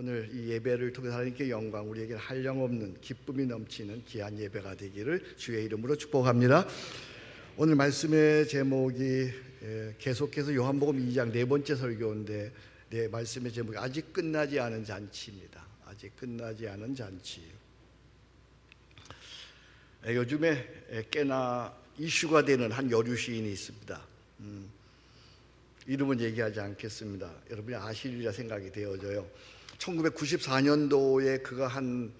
오늘 이 예배를 통해서 하나님께 영광, 우리에게 한량없는 기쁨이 넘치는 귀한 예배가 되기를 주의 이름으로 축복합니다. 오늘 말씀의 제목이 계속해서 요한복음 2장 네 번째 설교인데, 말씀의 제목이 아직 끝나지 않은 잔치입니다. 아직 끝나지 않은 잔치. 요즘에 꽤나 이슈가 되는 한 여류 시인이 있습니다. 이름은 얘기하지 않겠습니다. 여러분이 아시리라 생각이 되어져요. 1994년도에 그가 한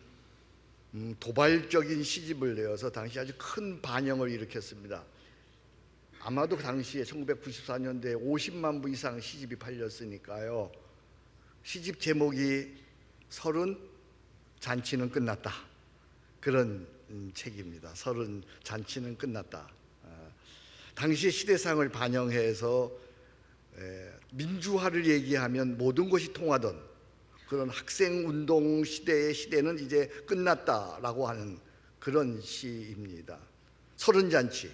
도발적인 시집을 내어서 당시 아주 큰 반영을 일으켰습니다. 아마도 그 당시에 1994년도에 50만 부 이상 시집이 팔렸으니까요. 시집 제목이 30 잔치는 끝났다, 그런 책입니다. 30 잔치는 끝났다. 당시의 시대상을 반영해서 민주화를 얘기하면 모든 것이 통하던 그런 학생운동 시대는 이제 끝났다라고 하는 그런 시입니다. 30 잔치,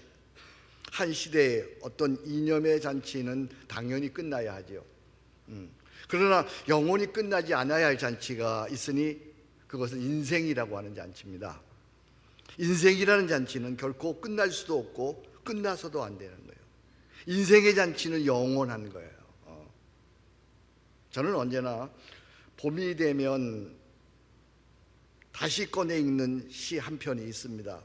한 시대의 어떤 이념의 잔치는 당연히 끝나야 하죠. 그러나 영원히 끝나지 않아야 할 잔치가 있으니 그것은 인생이라고 하는 잔치입니다. 인생이라는 잔치는 결코 끝날 수도 없고 끝나서도 안 되는 거예요. 인생의 잔치는 영원한 거예요. 저는 언제나 봄이 되면 다시 꺼내 읽는 시 한 편이 있습니다.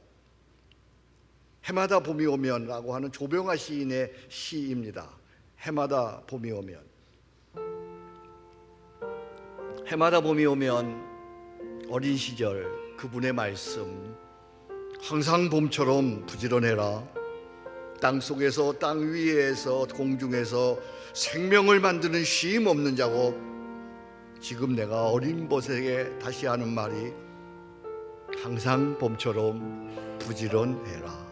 해마다 봄이 오면 라고 하는 조병아 시인의 시입니다. 해마다 봄이 오면. 해마다 봄이 오면 어린 시절 그분의 말씀, 항상 봄처럼 부지런해라. 땅속에서 땅 위에서 공중에서 생명을 만드는 쉼 없는 작업. 지금 내가 어린 벗에게 다시 하는 말이 항상 봄처럼 부지런해라.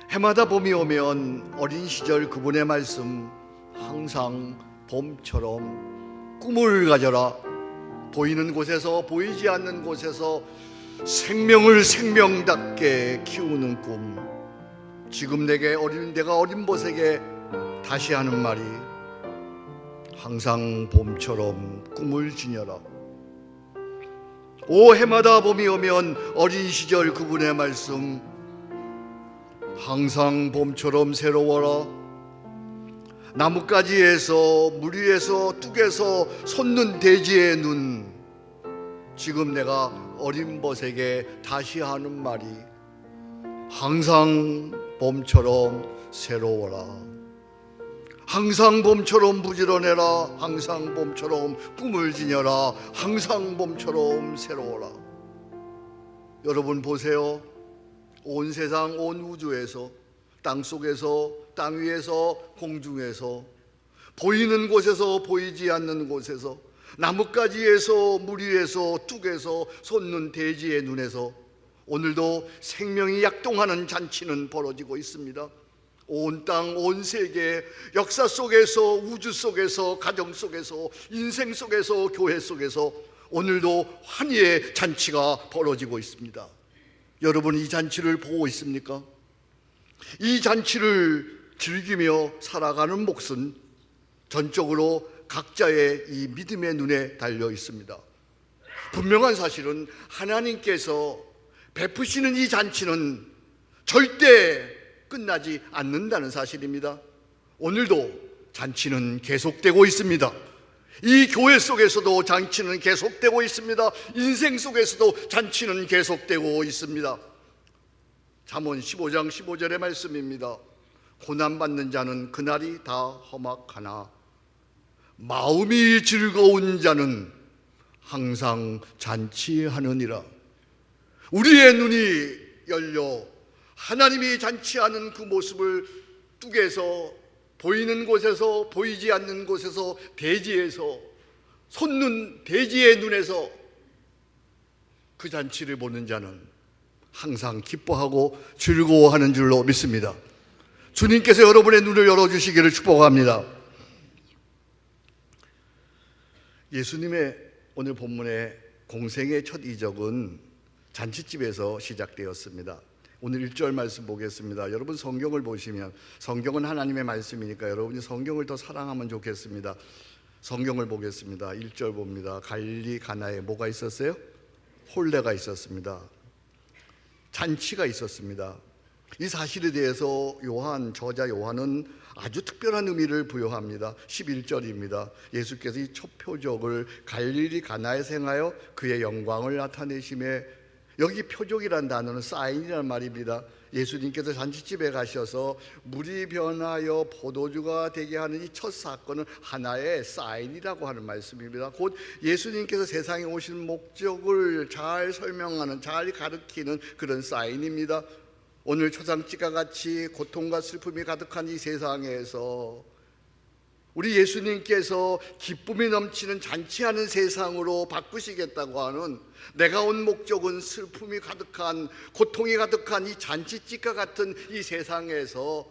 해마다 봄이 오면 어린 시절 그분의 말씀, 항상 봄처럼 꿈을 가져라. 보이는 곳에서 보이지 않는 곳에서 생명을 생명답게 키우는 꿈. 지금 내가 어린 벗에게 다시 하는 말이 항상 봄처럼 꿈을 지녀라. 오, 해마다 봄이 오면 어린 시절 그분의 말씀, 항상 봄처럼 새로워라. 나뭇가지에서 물 위에서 뚝에서 솟는 대지의 눈. 지금 내가 어린 벗에게 다시 하는 말이 항상 봄처럼 새로워라. 항상 봄처럼 부지런해라. 항상 봄처럼 꿈을 지녀라. 항상 봄처럼 새로워라. 여러분 보세요. 온 세상, 온 우주에서, 땅속에서, 땅 위에서, 공중에서, 보이는 곳에서 보이지 않는 곳에서, 나뭇가지에서 물 위에서 뚝에서 솟는 대지의 눈에서 오늘도 생명이 약동하는 잔치는 벌어지고 있습니다. 온 땅, 온 세계, 역사 속에서, 우주 속에서, 가정 속에서, 인생 속에서, 교회 속에서 오늘도 환희의 잔치가 벌어지고 있습니다. 여러분, 이 잔치를 보고 있습니까? 이 잔치를 즐기며 살아가는 몫은 전적으로 각자의 이 믿음의 눈에 달려 있습니다. 분명한 사실은 하나님께서 베푸시는 이 잔치는 절대 끝나지 않는다는 사실입니다. 오늘도 잔치는 계속되고 있습니다. 이 교회 속에서도 잔치는 계속되고 있습니다. 인생 속에서도 잔치는 계속되고 있습니다. 잠언 15장 15절의 말씀입니다. 고난받는 자는 그날이 다 험악하나 마음이 즐거운 자는 항상 잔치하느니라. 우리의 눈이 열려 하나님이 잔치하는 그 모습을 뚝에서, 보이는 곳에서 보이지 않는 곳에서, 대지에서 솟는 대지의 눈에서 그 잔치를 보는 자는 항상 기뻐하고 즐거워하는 줄로 믿습니다. 주님께서 여러분의 눈을 열어주시기를 축복합니다. 예수님의 오늘 본문의 공생의 첫 이적은 잔치집에서 시작되었습니다. 오늘 1절 말씀 보겠습니다. 여러분 성경을 보시면, 성경은 하나님의 말씀이니까 여러분이 성경을 더 사랑하면 좋겠습니다. 성경을 보겠습니다. 1절 봅니다. 갈릴리 가나에 뭐가 있었어요? 혼례가 있었습니다. 잔치가 있었습니다. 이 사실에 대해서 저자 요한은 아주 특별한 의미를 부여합니다. 11절입니다. 예수께서 이 첫 표적을 갈릴리 가나에서 행하여 그의 영광을 나타내심에, 여기 표적이란 단어는 사인이라는 말입니다. 예수님께서 잔치집에 가셔서 물이 변하여 포도주가 되게 하는 이 첫 사건은 하나의 사인이라고 하는 말씀입니다. 곧 예수님께서 세상에 오신 목적을 잘 설명하는, 잘 가르치는 그런 사인입니다. 오늘 초상집과 같이 고통과 슬픔이 가득한 이 세상에서 우리 예수님께서 기쁨이 넘치는 잔치하는 세상으로 바꾸시겠다고 하는, 내가 온 목적은 슬픔이 가득한, 고통이 가득한 이 잔치집과 같은 이 세상에서,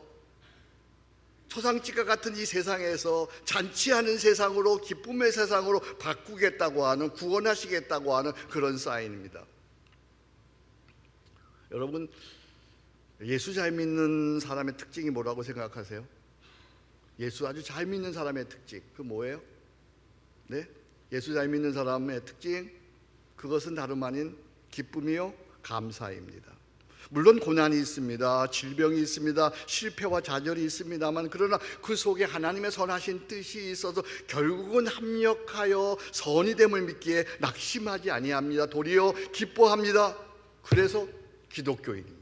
초상집과 같은 이 세상에서 잔치하는 세상으로, 기쁨의 세상으로 바꾸겠다고 하는, 구원하시겠다고 하는 그런 사인입니다. 여러분, 예수 잘 믿는 사람의 특징이 뭐라고 생각하세요? 예수 아주 잘 믿는 사람의 특징, 그 뭐예요? 네? 예수 잘 믿는 사람의 특징, 그것은 다름 아닌 기쁨이요 감사입니다. 물론 고난이 있습니다. 질병이 있습니다. 실패와 좌절이 있습니다만, 그러나 그 속에 하나님의 선하신 뜻이 있어서 결국은 합력하여 선이 됨을 믿기에 낙심하지 아니합니다. 도리어 기뻐합니다. 그래서 기독교인입니다.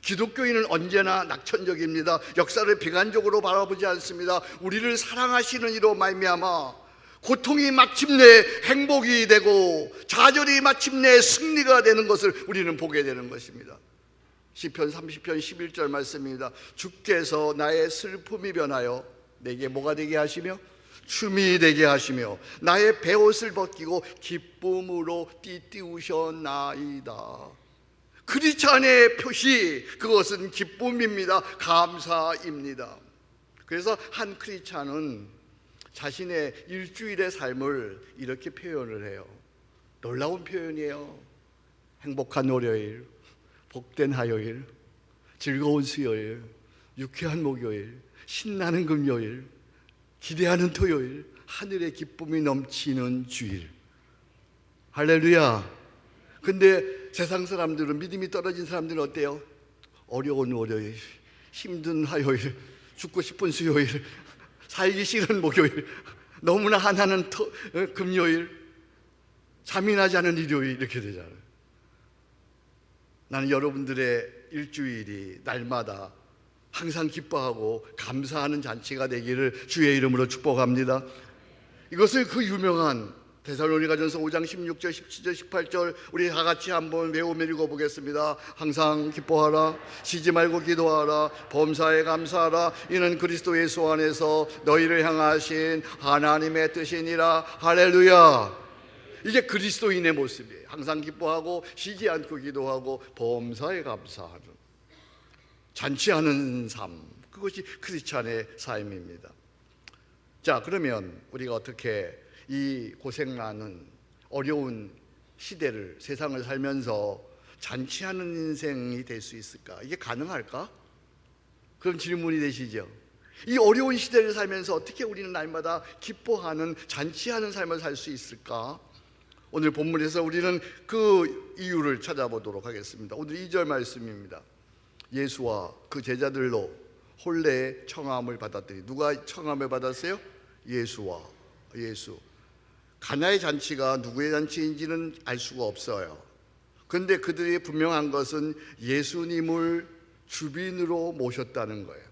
기독교인은 언제나 낙천적입니다. 역사를 비관적으로 바라보지 않습니다. 우리를 사랑하시는 이로 말미암아 고통이 마침내 행복이 되고 좌절이 마침내 승리가 되는 것을 우리는 보게 되는 것입니다. 시편 30편 11절 말씀입니다. 주께서 나의 슬픔이 변하여 내게 뭐가 되게 하시며 춤이 되게 하시며 나의 베옷을 벗기고 기쁨으로 띠띠우셨나이다. 크리스찬의 표시, 그것은 기쁨입니다. 감사입니다. 그래서 한 크리스찬은 자신의 일주일의 삶을 이렇게 표현을 해요. 놀라운 표현이에요. 행복한 월요일, 복된 화요일, 즐거운 수요일, 유쾌한 목요일, 신나는 금요일, 기대하는 토요일, 하늘의 기쁨이 넘치는 주일. 할렐루야. 근데 세상 사람들은, 믿음이 떨어진 사람들은 어때요? 어려운 월요일, 힘든 화요일, 죽고 싶은 수요일, 살기 싫은 목요일, 너무나 한하는 금요일, 잠이 나지 않은 일요일, 이렇게 되잖아요. 나는 여러분들의 일주일이 날마다 항상 기뻐하고 감사하는 잔치가 되기를 주의 이름으로 축복합니다. 이것을 그 유명한 데살로니가전서 5장 16절, 17절, 18절 우리 다 같이 한번 외우며 읽어보겠습니다. 항상 기뻐하라, 쉬지 말고 기도하라, 범사에 감사하라. 이는 그리스도 예수 안에서 너희를 향하신 하나님의 뜻이니라. 할렐루야. 이게 그리스도인의 모습이에요. 항상 기뻐하고 쉬지 않고 기도하고 범사에 감사하는, 잔치하는 삶, 그것이 크리스찬의 삶입니다. 자, 그러면 우리가 어떻게 이 고생나는 어려운 시대를, 세상을 살면서 잔치하는 인생이 될 수 있을까? 이게 가능할까? 그런 질문이 되시죠. 이 어려운 시대를 살면서 어떻게 우리는 날마다 기뻐하는, 잔치하는 삶을 살 수 있을까? 오늘 본문에서 우리는 그 이유를 찾아보도록 하겠습니다. 오늘 2절 말씀입니다. 예수와 그 제자들로 혼례의 청함을 받았더니, 누가 청함을 받았어요? 예수. 가나의 잔치가 누구의 잔치인지는 알 수가 없어요. 그런데 그들이 분명한 것은 예수님을 주빈으로 모셨다는 거예요.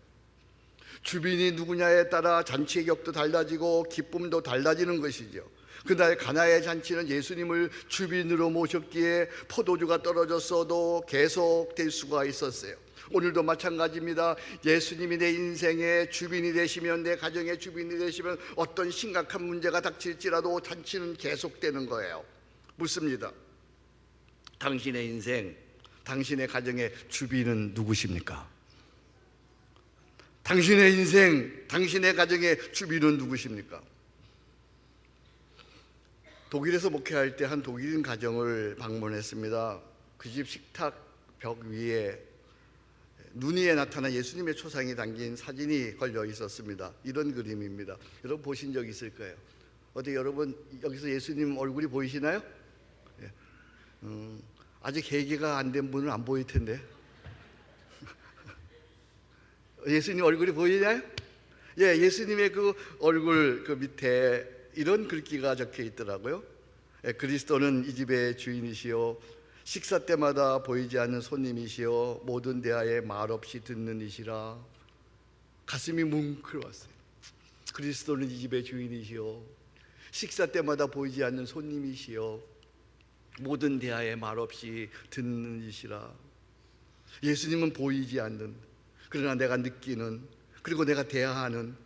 주빈이 누구냐에 따라 잔치의 격도 달라지고 기쁨도 달라지는 것이죠. 그날 가나의 잔치는 예수님을 주빈으로 모셨기에 포도주가 떨어졌어도 계속 될 수가 있었어요. 오늘도 마찬가지입니다. 예수님이 내 인생의 주빈이 되시면, 내 가정의 주빈이 되시면 어떤 심각한 문제가 닥칠지라도 잔치는 계속되는 거예요. 묻습니다. 당신의 인생, 당신의 가정의 주빈은 누구십니까? 당신의 인생, 당신의 가정의 주빈은 누구십니까? 독일에서 목회할 때 한 독일인 가정을 방문했습니다. 그 집 식탁 벽 위에 눈 위에 나타난 예수님의 초상이 담긴 사진이 걸려 있었습니다. 이런 그림입니다. 여러분 보신 적 있을 거예요. 어디 여러분 여기서 예수님 얼굴이 보이시나요? 예. 아직 회개가 안 된 분은 안 보일 텐데. 예수님 얼굴이 보이나요? 예, 예수님의 그 얼굴 그 밑에 이런 글귀가 적혀 있더라고요. 예, 그리스도는 이 집의 주인이시요 식사 때마다 보이지 않는 손님이시요 모든 대화에 말없이 듣는 이시라. 가슴이 뭉클했어요. 그리스도는 이 집의 주인이시요 식사 때마다 보이지 않는 손님이시요 모든 대화에 말없이 듣는 이시라. 예수님은 보이지 않는, 그러나 내가 느끼는, 그리고 내가 대하는,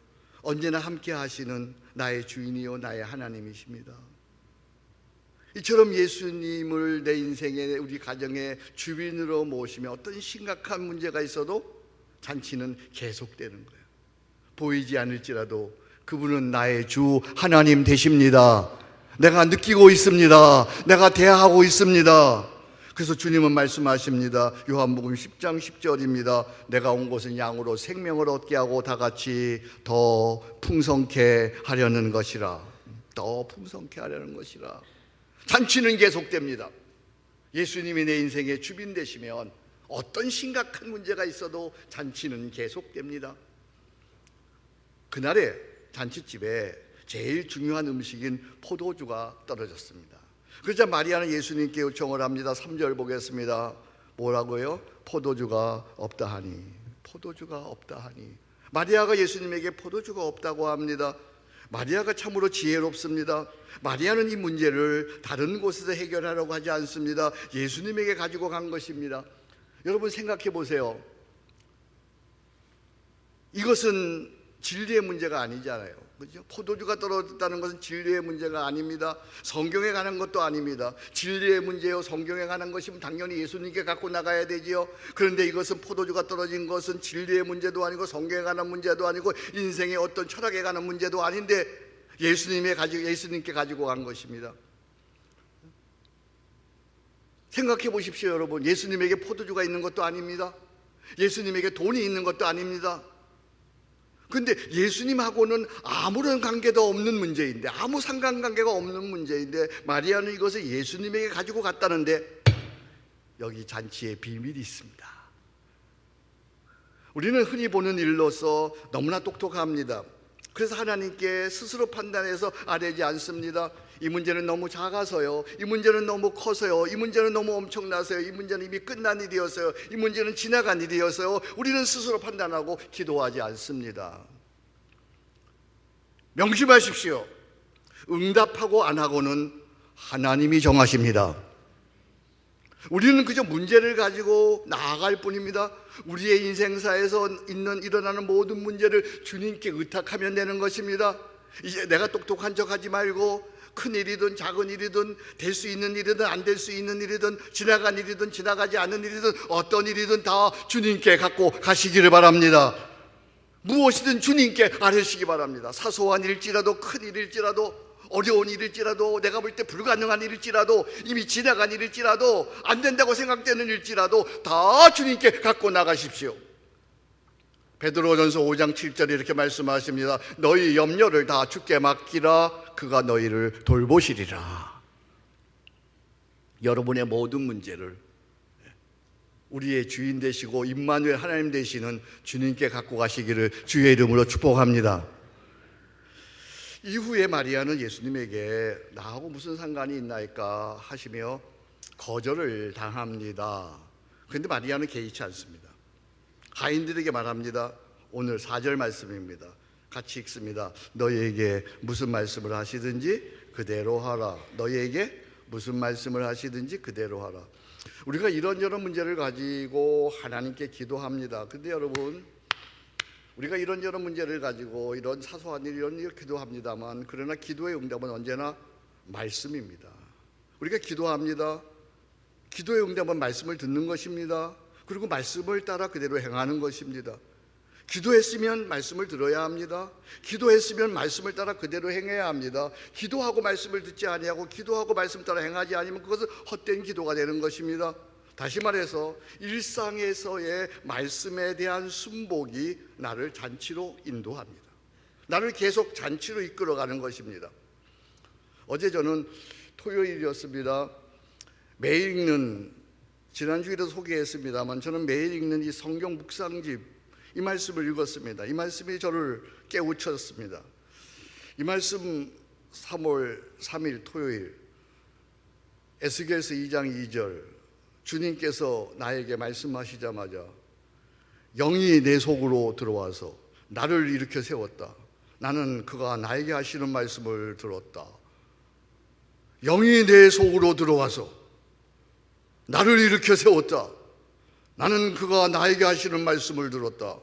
언제나 함께 하시는 나의 주인이요 나의 하나님이십니다. 이처럼 예수님을 내 인생에, 우리 가정의 주인으로 모시면 어떤 심각한 문제가 있어도 잔치는 계속되는 거예요. 보이지 않을지라도 그분은 나의 주 하나님 되십니다. 내가 느끼고 있습니다. 내가 대하고 있습니다. 그래서 주님은 말씀하십니다. 요한복음 10장 10절입니다. 내가 온 것은 양으로 생명을 얻게 하고 다 같이 더 풍성케 하려는 것이라. 더 풍성케 하려는 것이라. 잔치는 계속됩니다. 예수님이 내 인생의 주빈 되시면 어떤 심각한 문제가 있어도 잔치는 계속됩니다. 그날에 잔치집에 제일 중요한 음식인 포도주가 떨어졌습니다. 그러자 마리아는 예수님께 요청을 합니다. 3절 보겠습니다. 뭐라고요? 포도주가 없다 하니. 포도주가 없다 하니. 마리아가 예수님에게 포도주가 없다고 합니다. 마리아가 참으로 지혜롭습니다. 마리아는 이 문제를 다른 곳에서 해결하려고 하지 않습니다. 예수님에게 가지고 간 것입니다. 여러분 생각해 보세요. 이것은 진리의 문제가 아니잖아요. 그렇죠? 포도주가 떨어졌다는 것은 진리의 문제가 아닙니다. 성경에 관한 것도 아닙니다. 진리의 문제요 성경에 관한 것이면 당연히 예수님께 갖고 나가야 되지요. 그런데 이것은 포도주가 떨어진 것은 진리의 문제도 아니고 성경에 관한 문제도 아니고 인생의 어떤 철학에 관한 문제도 아닌데 예수님께 가지고 간 것입니다. 생각해 보십시오, 여러분. 예수님에게 포도주가 있는 것도 아닙니다. 예수님에게 돈이 있는 것도 아닙니다. 근데 예수님하고는 아무런 관계도 없는 문제인데, 아무 상관관계가 없는 문제인데 마리아는 이것을 예수님에게 가지고 갔다는데, 여기 잔치에 비밀이 있습니다. 우리는 흔히 보는 일로서 너무나 똑똑합니다. 그래서 하나님께 스스로 판단해서 아뢰지 않습니다. 이 문제는 너무 작아서요, 이 문제는 너무 커서요, 이 문제는 너무 엄청나서요, 이 문제는 이미 끝난 일이었어요, 이 문제는 지나간 일이었어요. 우리는 스스로 판단하고 기도하지 않습니다. 명심하십시오. 응답하고 안 하고는 하나님이 정하십니다. 우리는 그저 문제를 가지고 나아갈 뿐입니다. 우리의 인생사에서 일어나는 모든 문제를 주님께 의탁하면 되는 것입니다. 이제 내가 똑똑한 척하지 말고 큰 일이든 작은 일이든 될 수 있는 일이든 안 될 수 있는 일이든 지나간 일이든 지나가지 않은 일이든 어떤 일이든 다 주님께 갖고 가시기를 바랍니다. 무엇이든 주님께 아뢰시기 바랍니다. 사소한 일일지라도 큰 일일지라도 어려운 일일지라도 내가 볼 때 불가능한 일일지라도 이미 지나간 일일지라도 안 된다고 생각되는 일일지라도 다 주님께 갖고 나가십시오. 베드로전서 5장 7절에 이렇게 말씀하십니다. 너희 염려를 다 주께 맡기라. 그가 너희를 돌보시리라. 여러분의 모든 문제를 우리의 주인 되시고 임마누엘 하나님 되시는 주님께 갖고 가시기를 주의 이름으로 축복합니다. 이후에 마리아는 예수님에게 나하고 무슨 상관이 있나이까 하시며 거절을 당합니다. 그런데 마리아는 개의치 않습니다. 하인들에게 말합니다. 오늘 4절 말씀입니다. 같이 읽습니다. 너희에게 무슨 말씀을 하시든지 그대로 하라. 너희에게 무슨 말씀을 하시든지 그대로 하라. 우리가 이런저런 문제를 가지고 하나님께 기도합니다. 근데 여러분, 우리가 이런저런 문제를 가지고 이런 사소한 일, 이런 일 기도합니다만, 그러나 기도의 응답은 언제나 말씀입니다. 우리가 기도합니다. 기도의 응답은 말씀을 듣는 것입니다. 그리고 말씀을 따라 그대로 행하는 것입니다. 기도했으면 말씀을 들어야 합니다. 기도했으면 말씀을 따라 그대로 행해야 합니다. 기도하고 말씀을 듣지 아니하고 기도하고 말씀 따라 행하지 않으면 그것은 헛된 기도가 되는 것입니다. 다시 말해서 일상에서의 말씀에 대한 순복이 나를 잔치로 인도합니다. 나를 계속 잔치로 이끌어가는 것입니다. 어제 저는 토요일이었습니다. 매일 읽는, 지난주에도 소개했습니다만 저는 매일 읽는 이 성경 묵상집, 이 말씀을 읽었습니다. 이 말씀이 저를 깨우쳤습니다. 이 말씀 3월 3일 토요일 에스겔서 2장 2절, 주님께서 나에게 말씀하시자마자 영이 내 속으로 들어와서 나를 일으켜 세웠다. 나는 그가 나에게 하시는 말씀을 들었다. 영이 내 속으로 들어와서 나를 일으켜 세웠다. 나는 그가 나에게 하시는 말씀을 들었다.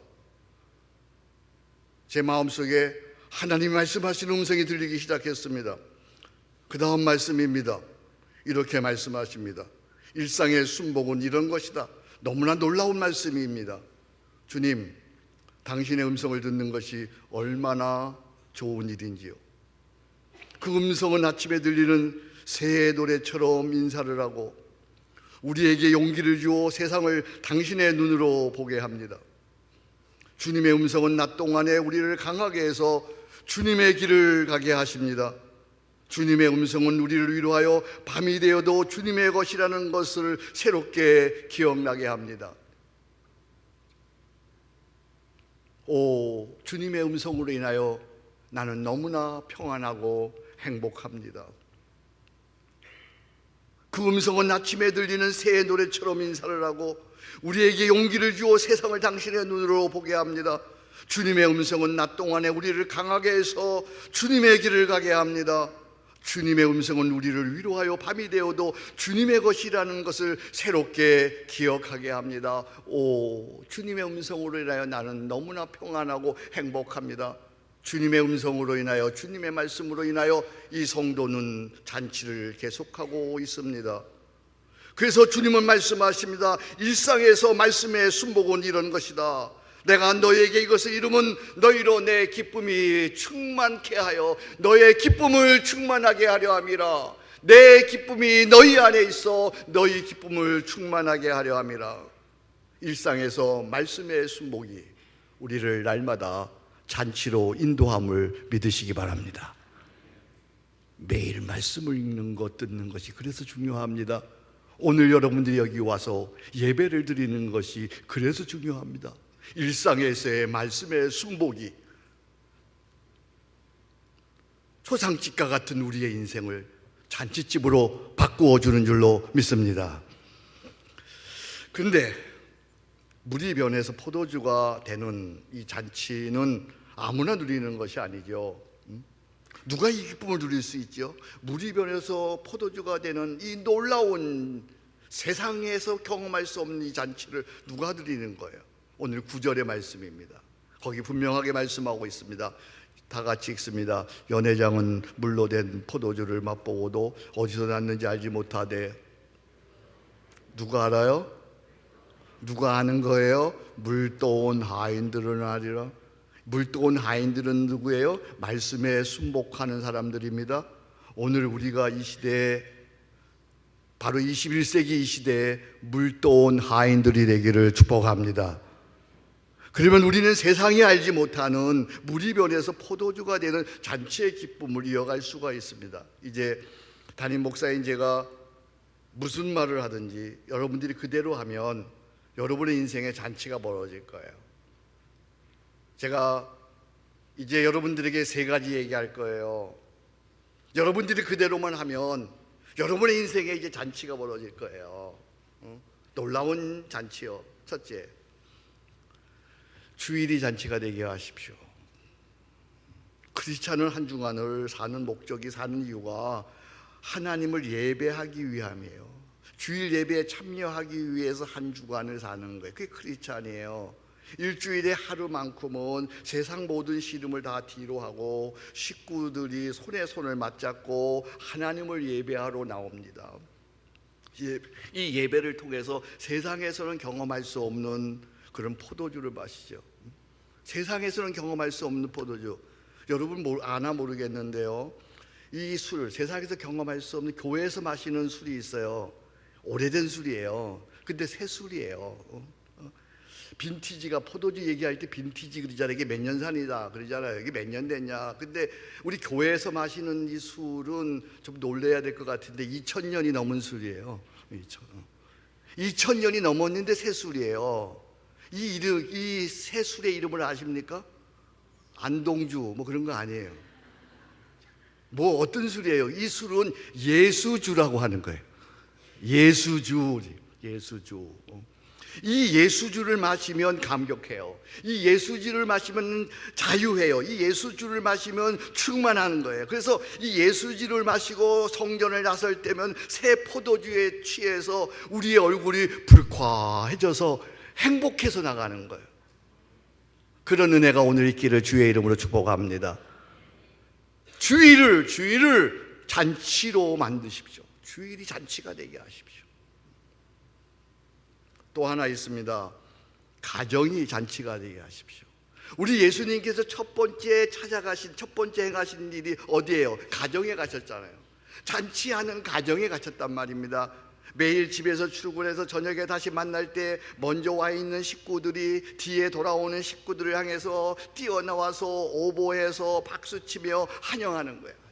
제 마음속에 하나님 말씀하시는 음성이 들리기 시작했습니다. 그 다음 말씀입니다. 이렇게 말씀하십니다. 일상의 순복은 이런 것이다. 너무나 놀라운 말씀입니다. 주님, 당신의 음성을 듣는 것이 얼마나 좋은 일인지요. 그 음성은 아침에 들리는 새의 노래처럼 인사를 하고 우리에게 용기를 주어 세상을 당신의 눈으로 보게 합니다. 주님의 음성은 낮 동안에 우리를 강하게 해서 주님의 길을 가게 하십니다. 주님의 음성은 우리를 위로하여 밤이 되어도 주님의 것이라는 것을 새롭게 기억나게 합니다. 오, 주님의 음성으로 인하여 나는 너무나 평안하고 행복합니다. 그 음성은 아침에 들리는 새의 노래처럼 인사를 하고 우리에게 용기를 주어 세상을 당신의 눈으로 보게 합니다. 주님의 음성은 낮 동안에 우리를 강하게 해서 주님의 길을 가게 합니다. 주님의 음성은 우리를 위로하여 밤이 되어도 주님의 것이라는 것을 새롭게 기억하게 합니다. 오, 주님의 음성으로 인하여 나는 너무나 평안하고 행복합니다. 주님의 음성으로 인하여, 주님의 말씀으로 인하여 이 성도는 잔치를 계속하고 있습니다. 그래서 주님은 말씀하십니다. 일상에서 말씀의 순복은 이런 것이다. 내가 너에게 이것을 이루면 너희로 내 기쁨이 충만케 하여 너의 기쁨을 충만하게 하려 함이라. 내 기쁨이 너희 안에 있어 너희 기쁨을 충만하게 하려 함이라. 일상에서 말씀의 순복이 우리를 날마다 잔치로 인도함을 믿으시기 바랍니다. 매일 말씀을 읽는 것, 듣는 것이 그래서 중요합니다. 오늘 여러분들이 여기 와서 예배를 드리는 것이 그래서 중요합니다. 일상에서의 말씀의 순복이 초상집과 같은 우리의 인생을 잔치집으로 바꾸어 주는 줄로 믿습니다. 그런데 물이 변해서 포도주가 되는 이 잔치는 아무나 누리는 것이 아니죠. 누가 이 기쁨을 누릴 수 있죠? 물이 변해서 포도주가 되는 이 놀라운, 세상에서 경험할 수 없는 이 잔치를 누가 누리는 거예요? 오늘 9절의 말씀입니다. 거기 분명하게 말씀하고 있습니다. 다 같이 읽습니다. 연회장은 물로 된 포도주를 맛보고도 어디서 났는지 알지 못하되. 누가 알아요? 누가 아는 거예요? 물떠온 하인들은 아니라. 물떠온 하인들은 누구예요? 말씀에 순복하는 사람들입니다. 오늘 우리가 이 시대에, 바로 21세기 이 시대에 물떠온 하인들이 되기를 축복합니다. 그러면 우리는 세상이 알지 못하는 물이 변해서 포도주가 되는 잔치의 기쁨을 이어갈 수가 있습니다. 이제 담임 목사인 제가 무슨 말을 하든지 여러분들이 그대로 하면 여러분의 인생에 잔치가 벌어질 거예요. 제가 이제 여러분들에게 3가지 얘기할 거예요. 여러분들이 그대로만 하면 여러분의 인생에 이제 잔치가 벌어질 거예요. 놀라운 잔치요. 첫째, 주일이 잔치가 되게 하십시오. 크리스찬은 한 주간을 사는 목적이, 사는 이유가 하나님을 예배하기 위함이에요. 주일 예배에 참여하기 위해서 한 주간을 사는 거예요. 그게 크리스찬이에요. 일주일에 하루만큼은 세상 모든 시름을 다 뒤로 하고 식구들이 손에 손을 맞잡고 하나님을 예배하러 나옵니다. 이 예배를 통해서 세상에서는 경험할 수 없는 그런 포도주를 마시죠. 세상에서는 경험할 수 없는 포도주. 여러분 아나 모르겠는데요, 이 술, 세상에서 경험할 수 없는, 교회에서 마시는 술이 있어요. 오래된 술이에요. 근데 새 술이에요. 빈티지가 포도주 얘기할 때 빈티지 그러잖아요. 이게 몇 년산이다 그러잖아요. 이게 몇 년 됐냐. 근데 우리 교회에서 마시는 이 술은 좀 놀래야 될 것 같은데 2000년이 넘은 술이에요. 2000년이 넘었는데 새 술이에요. 이 새 술의 이름을 아십니까? 안동주 뭐 그런 거 아니에요. 뭐 어떤 술이에요? 이 술은 예수주라고 하는 거예요. 예수주. 이 예수주를 마시면 감격해요. 이 예수주를 마시면 자유해요. 이 예수주를 마시면 충만하는 거예요. 그래서 이 예수주를 마시고 성전을 나설 때면 새 포도주에 취해서 우리의 얼굴이 불쾌해져서 행복해서 나가는 거예요. 그런 은혜가 오늘 있기를 주의 이름으로 축복합니다. 주일을 잔치로 만드십시오. 주일이 잔치가 되게 하십시오. 또 하나 있습니다. 가정이 잔치가 되게 하십시오. 우리 예수님께서 첫 번째 행하신 일이 어디예요? 가정에 가셨잖아요. 잔치하는 가정에 가셨단 말입니다. 매일 집에서 출근해서 저녁에 다시 만날 때 먼저 와 있는 식구들이 뒤에 돌아오는 식구들을 향해서 뛰어나와서 오보해서 박수치며 환영하는 거예요.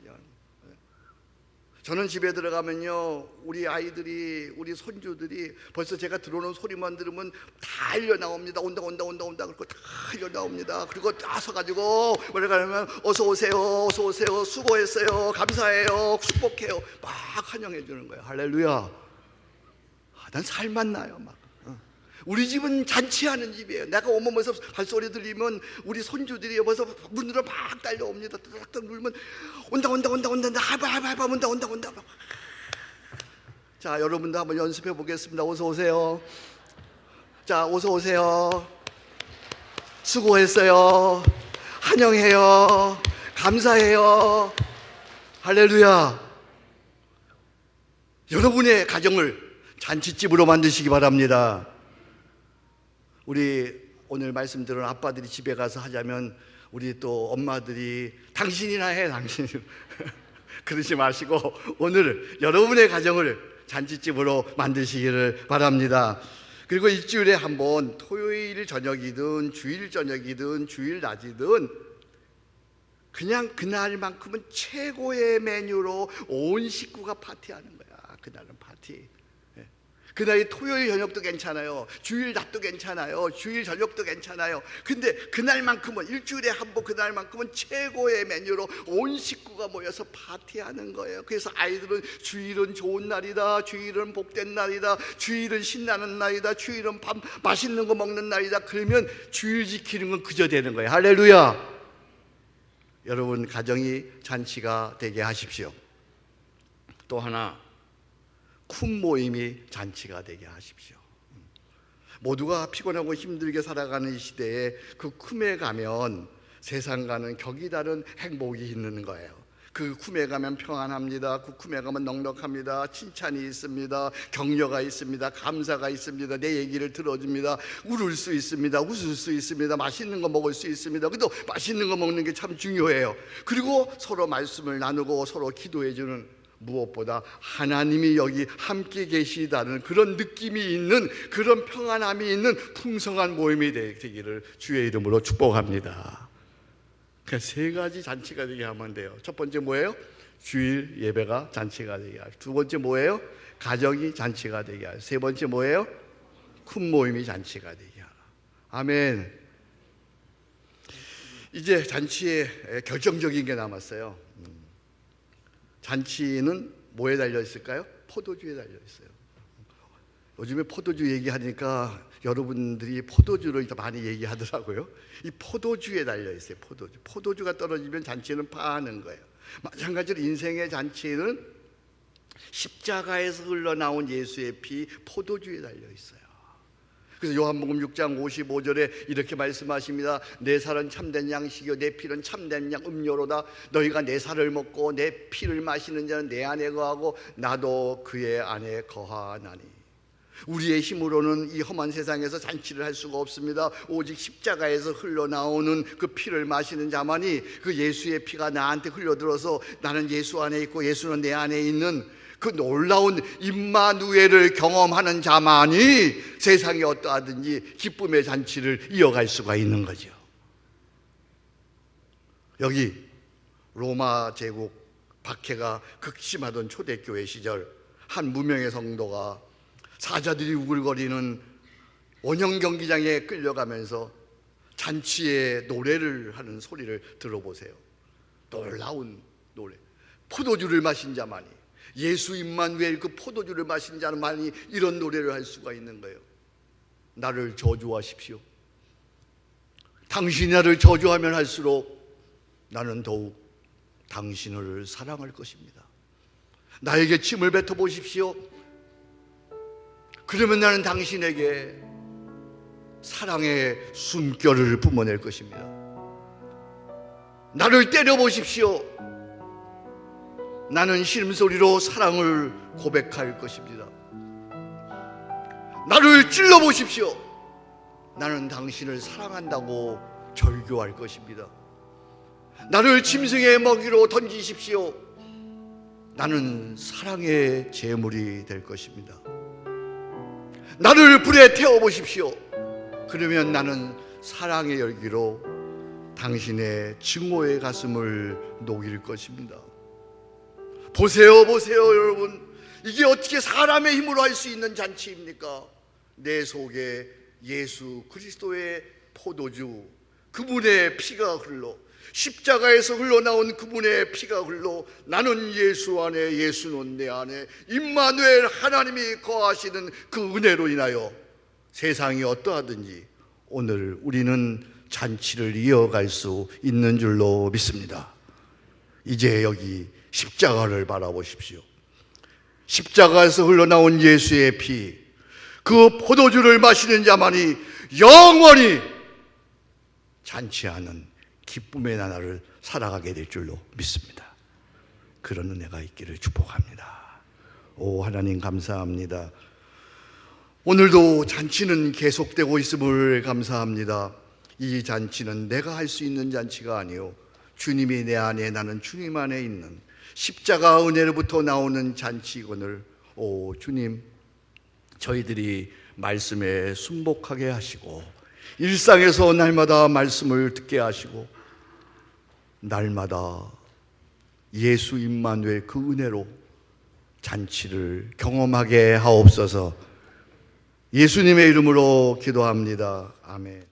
저는 집에 들어가면요, 우리 아이들이, 우리 손주들이 벌써 제가 들어오는 소리만 들으면 다 일려 나옵니다. 온다. 그리고 다 일려 나옵니다. 그리고 다 서가지고 뭐라 그러면 어서 오세요, 수고했어요, 감사해요, 축복해요, 막 환영해 주는 거예요. 할렐루야. 난 살만 나요, 막. 우리 집은 잔치하는 집이에요. 내가 오면 벌써 발소리 들리면 우리 손주들이 벌써 문으로 막 달려옵니다. 딱 누르면 온다. 하바 온다. 자, 여러분도 한번 연습해 보겠습니다. 어서 오세요. 자, 어서 오세요. 수고했어요. 환영해요. 감사해요. 할렐루야. 여러분의 가정을 잔치집으로 만드시기 바랍니다. 우리 오늘 말씀 들은 아빠들이 집에 가서 하자면 우리 또 엄마들이 당신이나 해, 당신. 그러지 마시고 오늘 여러분의 가정을 잔치집으로 만드시기를 바랍니다. 그리고 일주일에 한 번 토요일 저녁이든 주일 저녁이든 주일 낮이든 그냥 그날만큼은 최고의 메뉴로 온 식구가 파티하는 거야. 그날은 파티. 그날이 토요일 저녁도 괜찮아요. 주일 낮도 괜찮아요. 주일 저녁도 괜찮아요. 근데 그날만큼은, 일주일에 한 번 그날만큼은 최고의 메뉴로 온 식구가 모여서 파티하는 거예요. 그래서 아이들은 주일은 좋은 날이다, 주일은 복된 날이다, 주일은 신나는 날이다, 주일은 밥 맛있는 거 먹는 날이다. 그러면 주일 지키는 건 그저 되는 거예요. 할렐루야. 여러분 가정이 잔치가 되게 하십시오. 또 하나, 큰 모임이 잔치가 되게 하십시오. 모두가 피곤하고 힘들게 살아가는 이 시대에 그 쿰에 가면 세상과는 격이 다른 행복이 있는 거예요. 그 쿰에 가면 평안합니다. 그 쿰에 가면 넉넉합니다. 칭찬이 있습니다. 격려가 있습니다. 감사가 있습니다. 내 얘기를 들어줍니다. 울을 수 있습니다. 웃을 수 있습니다. 맛있는 거 먹을 수 있습니다. 그래도 맛있는 거 먹는 게 참 중요해요. 그리고 서로 말씀을 나누고 서로 기도해주는, 무엇보다 하나님이 여기 함께 계시다는 그런 느낌이 있는, 그런 평안함이 있는 풍성한 모임이 되기를 주의 이름으로 축복합니다. 그러니까 세 가지 잔치가 되게 하면 돼요. 첫 번째 뭐예요? 주일 예배가 잔치가 되게 하고, 두 번째 뭐예요? 가정이 잔치가 되게 하고, 세 번째 뭐예요? 큰 모임이 잔치가 되게 하라. 아멘. 이제 잔치에 결정적인 게 남았어요. 잔치는 뭐에 달려 있을까요? 포도주에 달려 있어요. 요즘에 포도주 얘기하니까 여러분들이 포도주를 많이 얘기하더라고요. 이 포도주에 달려 있어요. 포도주가 떨어지면 잔치는 파하는 거예요. 마찬가지로 인생의 잔치는 십자가에서 흘러나온 예수의 피, 포도주에 달려 있어요. 그래서 요한복음 6장 55절에 이렇게 말씀하십니다. 내 살은 참된 양식이요 내 피는 참된 음료로다. 너희가 내 살을 먹고 내 피를 마시는 자는 내 안에 거하고 나도 그의 안에 거하나니. 우리의 힘으로는 이 험한 세상에서 잔치를 할 수가 없습니다. 오직 십자가에서 흘러나오는 그 피를 마시는 자만이, 그 예수의 피가 나한테 흘러들어서 나는 예수 안에 있고 예수는 내 안에 있는 그 놀라운 임마누엘을 경험하는 자만이 세상에 어떠하든지 기쁨의 잔치를 이어갈 수가 있는 거죠. 여기 로마 제국 박해가 극심하던 초대교회 시절 한 무명의 성도가 사자들이 우글거리는 원형 경기장에 끌려가면서 잔치에 노래를 하는 소리를 들어보세요. 놀라운 노래. 포도주를 마신 자만이, 예수 임마누엘 그 포도주를 마신 자만이 이런 노래를 할 수가 있는 거예요. 나를 저주하십시오. 당신이 나를 저주하면 할수록 나는 더욱 당신을 사랑할 것입니다. 나에게 침을 뱉어 보십시오. 그러면 나는 당신에게 사랑의 숨결을 뿜어낼 것입니다. 나를 때려 보십시오. 나는 신음소리로 사랑을 고백할 것입니다. 나를 찔러 보십시오. 나는 당신을 사랑한다고 절규할 것입니다. 나를 짐승의 먹이로 던지십시오. 나는 사랑의 제물이 될 것입니다. 나를 불에 태워보십시오. 그러면 나는 사랑의 열기로 당신의 증오의 가슴을 녹일 것입니다. 보세요, 보세요, 여러분. 이게 어떻게 사람의 힘으로 할 수 있는 잔치입니까? 내 속에 예수 그리스도의 포도주, 그분의 피가 흘러, 십자가에서 흘러나온 그분의 피가 흘러 나는 예수 안에, 예수는 내 안에, 임마누엘 하나님이 거하시는 그 은혜로 인하여 세상이 어떠하든지 오늘 우리는 잔치를 이어갈 수 있는 줄로 믿습니다. 이제 여기 십자가를 바라보십시오. 십자가에서 흘러나온 예수의 피, 그 포도주를 마시는 자만이 영원히 잔치하는 기쁨의 나날을 살아가게 될 줄로 믿습니다. 그런 은혜가 있기를 축복합니다. 오 하나님 감사합니다. 오늘도 잔치는 계속되고 있음을 감사합니다. 이 잔치는 내가 할 수 있는 잔치가 아니요 주님이 내 안에, 나는 주님 안에 있는 십자가 은혜로부터 나오는 잔치이거늘 오 주님, 저희들이 말씀에 순복하게 하시고 일상에서 날마다 말씀을 듣게 하시고 날마다 예수 임마누엘 그 은혜로 잔치를 경험하게 하옵소서. 예수님의 이름으로 기도합니다. 아멘.